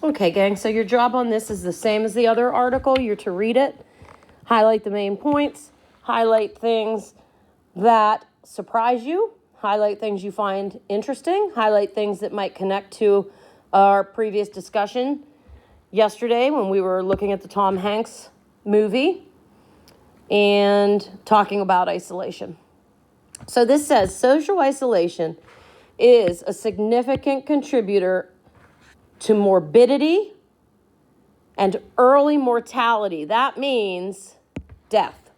Okay, gang, so your job on this is the same as the other article. You're to read it, highlight the main points, highlight things that surprise you, highlight things you find interesting, highlight things that might connect to our previous discussion yesterday when we were looking at the Tom Hanks movie and talking about isolation. So this says social isolation is a significant contributor to morbidity and early mortality. That means death.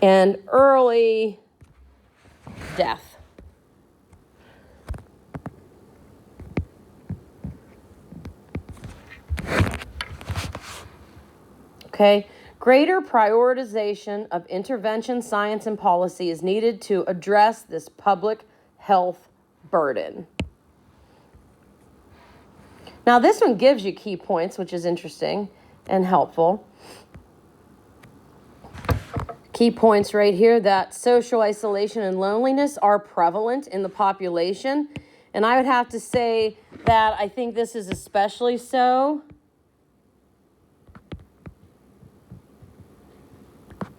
And early death. Okay. Greater prioritization of intervention, science, and policy is needed to address this public health burden. Now, this one gives you key points, which is interesting and helpful. Key points right here that social isolation and loneliness are prevalent in the population. And I would have to say that I think this is especially so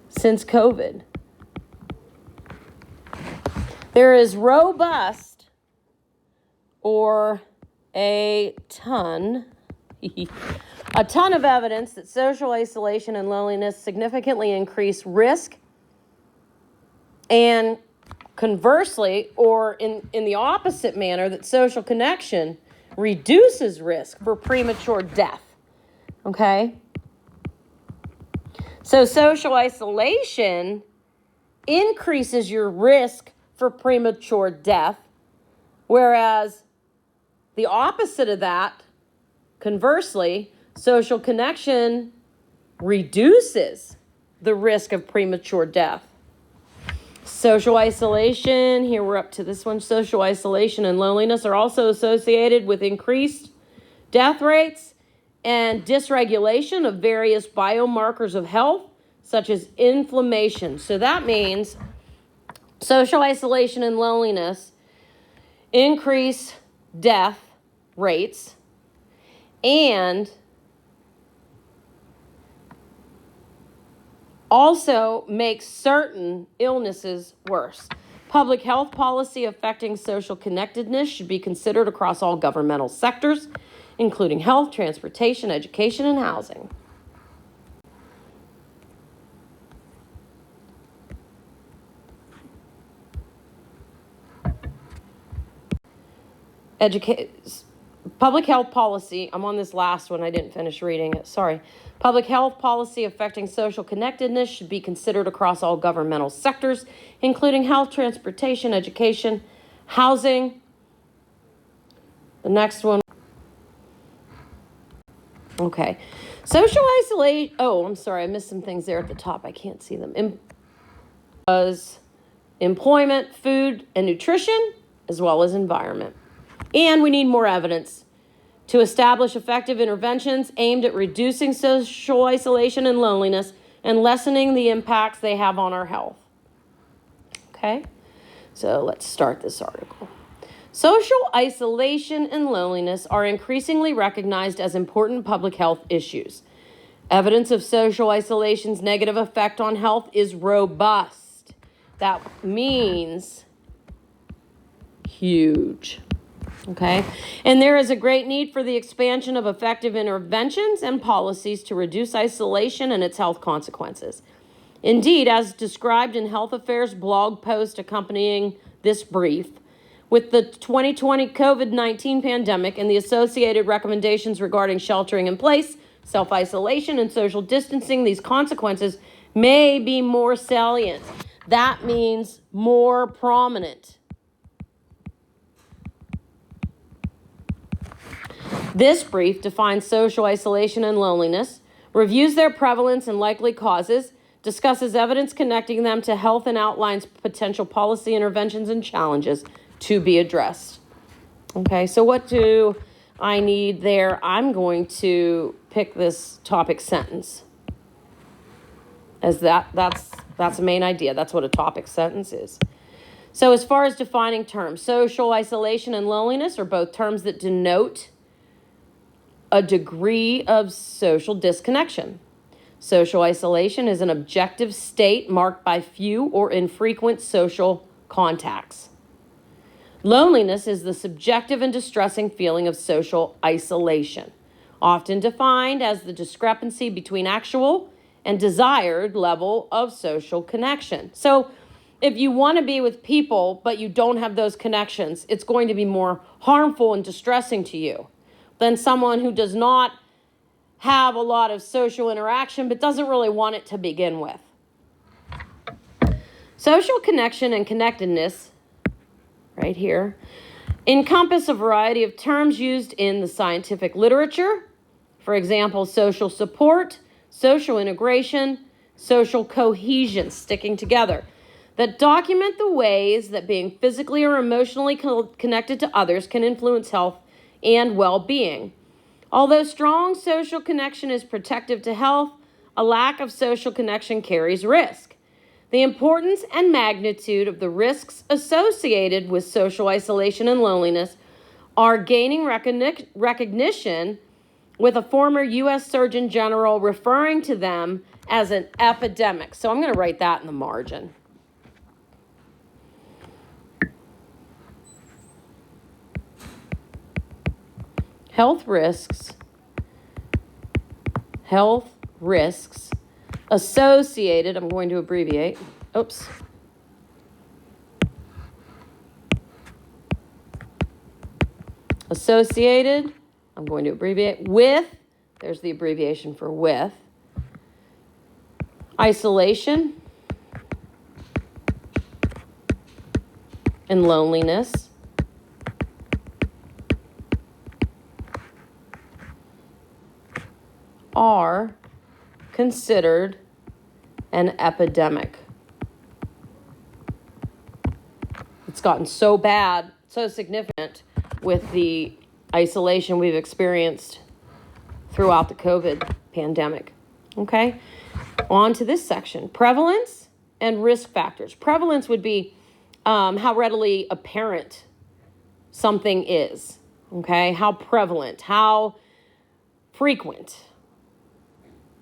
since COVID. There is robust or a ton of evidence that social isolation and loneliness significantly increase risk, and conversely, or in the opposite manner, that social connection reduces risk for premature death. Okay? So social isolation increases your risk for premature death, whereas the opposite of that, conversely, social connection reduces the risk of premature death. Social isolation, here we're up to this one, social isolation and loneliness are also associated with increased death rates and dysregulation of various biomarkers of health, such as inflammation. So that means social isolation and loneliness increase death rates and also makes certain illnesses worse. Public health policy affecting social connectedness should be considered across all governmental sectors, including health, transportation, education, and housing. Public health policy, I'm on this last one, I didn't finish reading it, sorry. Public health policy affecting social connectedness should be considered across all governmental sectors, including health, transportation, education, housing. The next one. Okay. Social isolation. Oh, I'm sorry. I missed some things there at the top. I can't see them. Was employment, food, and nutrition, as well as environment. And we need more evidence to establish effective interventions aimed at reducing social isolation and loneliness and lessening the impacts they have on our health. Okay? So let's start this article. Social isolation and loneliness are increasingly recognized as important public health issues. Evidence of social isolation's negative effect on health is robust. That means huge. Okay? And there is a great need for the expansion of effective interventions and policies to reduce isolation and its health consequences. Indeed, as described in Health Affairs blog post accompanying this brief, with the 2020 COVID-19 pandemic and the associated recommendations regarding sheltering in place, self-isolation, and social distancing, these consequences may be more salient. That means more prominent. This brief defines social isolation and loneliness, reviews their prevalence and likely causes, discusses evidence connecting them to health, and outlines potential policy interventions and challenges to be addressed. Okay, so what do I need there? I'm going to pick this topic sentence as that's the main idea. That's what a topic sentence is. So as far as defining terms, social isolation and loneliness are both terms that denote a degree of social disconnection. Social isolation is an objective state marked by few or infrequent social contacts. Loneliness is the subjective and distressing feeling of social isolation, often defined as the discrepancy between actual and desired level of social connection. So if you want to be with people, but you don't have those connections, it's going to be more harmful and distressing to you than someone who does not have a lot of social interaction, but doesn't really want it to begin with. Social connection and connectedness, right here, encompass a variety of terms used in the scientific literature. For example, social support, social integration, social cohesion, sticking together, that document the ways that being physically or emotionally connected to others can influence health and well-being. Although strong social connection is protective to health, a lack of social connection carries risk. The importance and magnitude of the risks associated with social isolation and loneliness are gaining recognition, with a former U.S. Surgeon General referring to them as an epidemic. So I'm going to write that in the margin. Health risks associated, I'm going to abbreviate, associated, I'm going to abbreviate, with, there's the abbreviation for with, isolation and loneliness, are considered an epidemic. It's gotten so bad, so significant with the isolation we've experienced throughout the COVID pandemic. Okay, on to this section. Prevalence and risk factors. Prevalence would be how readily apparent something is. Okay, how prevalent, how frequent,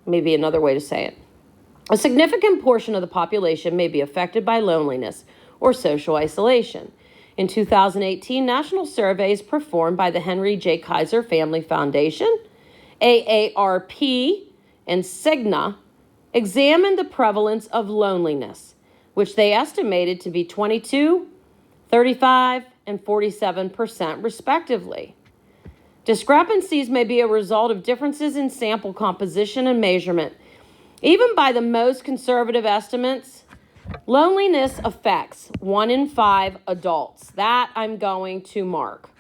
maybe another way to say it. A significant portion of the population may be affected by loneliness or social isolation. In 2018, national surveys performed by the Henry J. Kaiser Family Foundation, AARP, and Cigna examined the prevalence of loneliness, which they estimated to be 22, 35, and 47% respectively. Discrepancies may be a result of differences in sample composition and measurement. Even by the most conservative estimates, loneliness affects 1 in 5 adults. That I'm going to mark.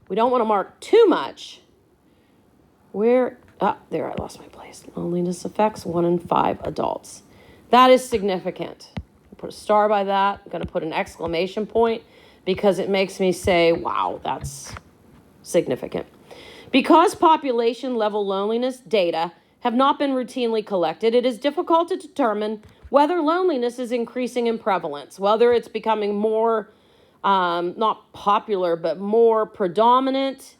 We don't want to mark too much. There, I lost my place. Loneliness affects 1 in 5 adults. That is significant. I'll put a star by that. I'm going to put an exclamation point because it makes me say, wow, that's significant. Because population level loneliness data have not been routinely collected, it is difficult to determine whether loneliness is increasing in prevalence, whether it's becoming more, not popular, but more predominant,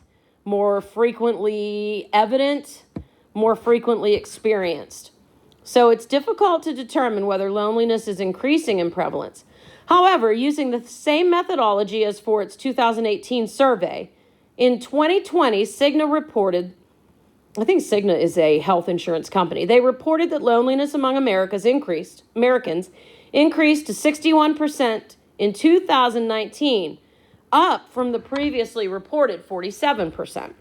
more frequently evident, more frequently experienced. So it's difficult to determine whether loneliness is increasing in prevalence. However, using the same methodology as for its 2018 survey, in 2020, Cigna reported, I think Cigna is a health insurance company. They reported that loneliness among Americans increased to 61% in 2019, up from the previously reported 47%.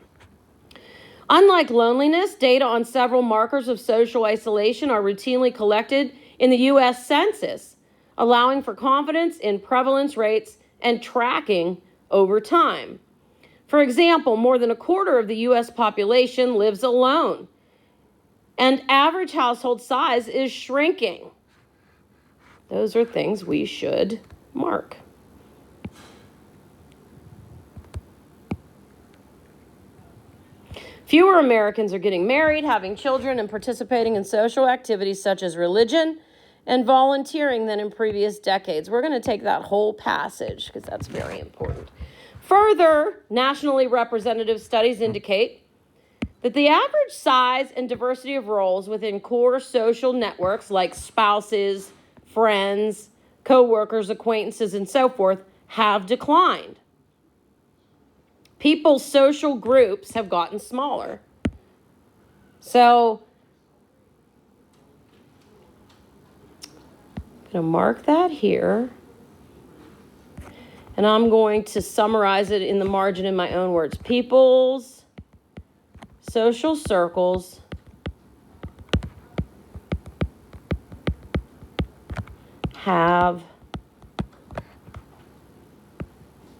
Unlike loneliness, data on several markers of social isolation are routinely collected in the U.S. Census, allowing for confidence in prevalence rates and tracking over time. For example, more than a quarter of the U.S. population lives alone, and average household size is shrinking. Those are things we should mark. Fewer Americans are getting married, having children, and participating in social activities such as religion and volunteering than in previous decades. We're going to take that whole passage because that's very important. Further, nationally representative studies indicate that the average size and diversity of roles within core social networks like spouses, friends, co-workers, acquaintances, and so forth have declined. People's social groups have gotten smaller. So, I'm going to mark that here. And I'm going to summarize it in the margin in my own words. People's social circles have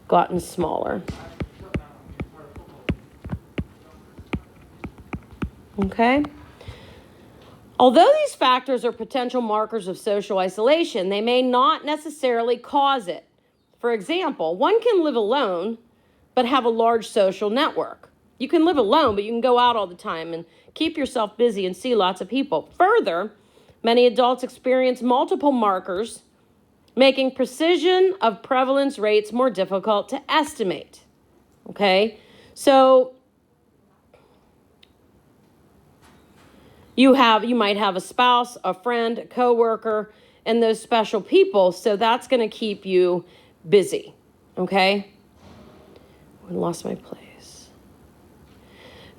gotten smaller. Okay? Although these factors are potential markers of social isolation, they may not necessarily cause it. For example, one can live alone but have a large social network. You can live alone, but you can go out all the time and keep yourself busy and see lots of people. Further, many adults experience multiple markers, making precision of prevalence rates more difficult to estimate. Okay? So you might have a spouse, a friend, a coworker, and those special people, so that's going to keep you busy. Okay? I lost my place.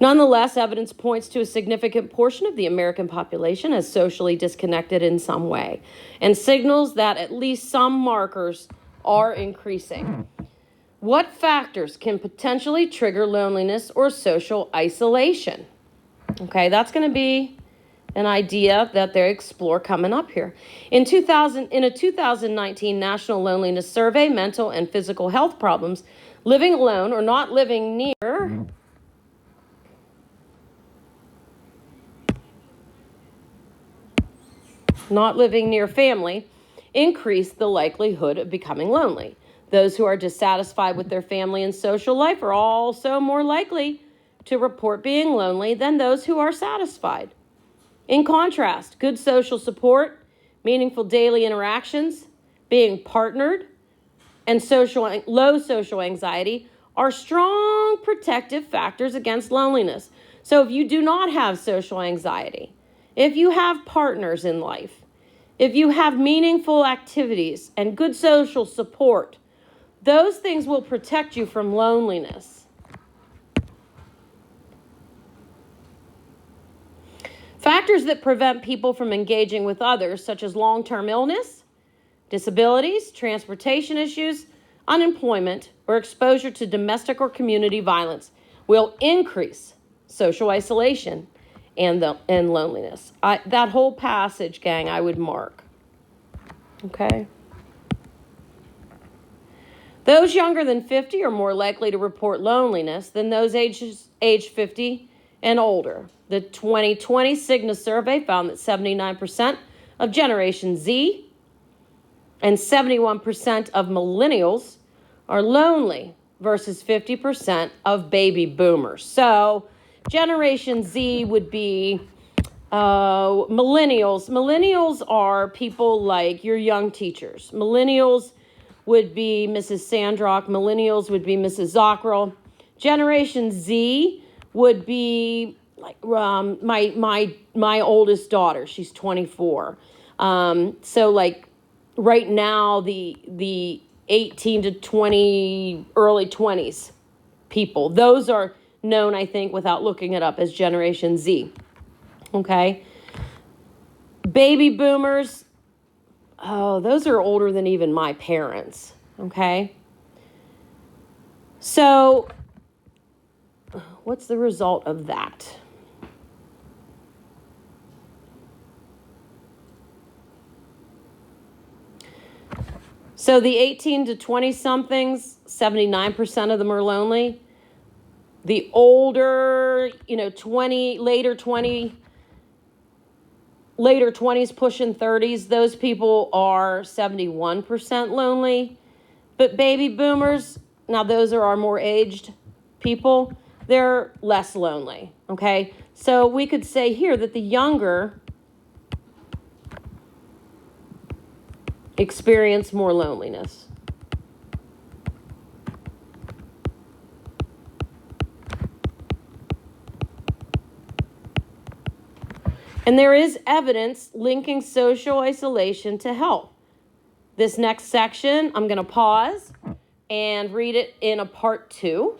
Nonetheless, evidence points to a significant portion of the American population as socially disconnected in some way, and signals that at least some markers are increasing. What factors can potentially trigger loneliness or social isolation? Okay, that's going to be an idea that they explore coming up here. In a 2019 National Loneliness Survey, mental and physical health problems, living alone or not living near family increase the likelihood of becoming lonely. Those who are dissatisfied with their family and social life are also more likely to report being lonely than those who are satisfied. In contrast, good social support, meaningful daily interactions, being partnered, and low social anxiety are strong protective factors against loneliness. So if you do not have social anxiety, if you have partners in life, if you have meaningful activities and good social support, those things will protect you from loneliness. Factors that prevent people from engaging with others, such as long-term illness, disabilities, transportation issues, unemployment, or exposure to domestic or community violence, will increase social isolation and loneliness. That whole passage, gang, I would mark. Okay? Those younger than 50 are more likely to report loneliness than those aged 50 and older. The 2020 Cigna survey found that 79% of Generation Z and 71% of millennials are lonely versus 50% of baby boomers. So Generation Z would be millennials. Millennials are people like your young teachers. Millennials would be Mrs. Sandrock. Millennials would be Mrs. Zockrell. Generation Z would be like my oldest daughter. She's 24. So like right now the 18 to 20, early 20s people. Those are known, I think, without looking it up, as Generation Z. Okay? Baby boomers, those are older than even my parents. Okay? So, what's the result of that? So the 18 to 20-somethings, 79% of them are lonely. The older, later 20s pushing 30s, those people are 71% lonely. But baby boomers, now those are our more aged people, they're less lonely, okay? So we could say here that the younger experience more loneliness. And there is evidence linking social isolation to health. This next section, I'm going to pause and read it in a part 2.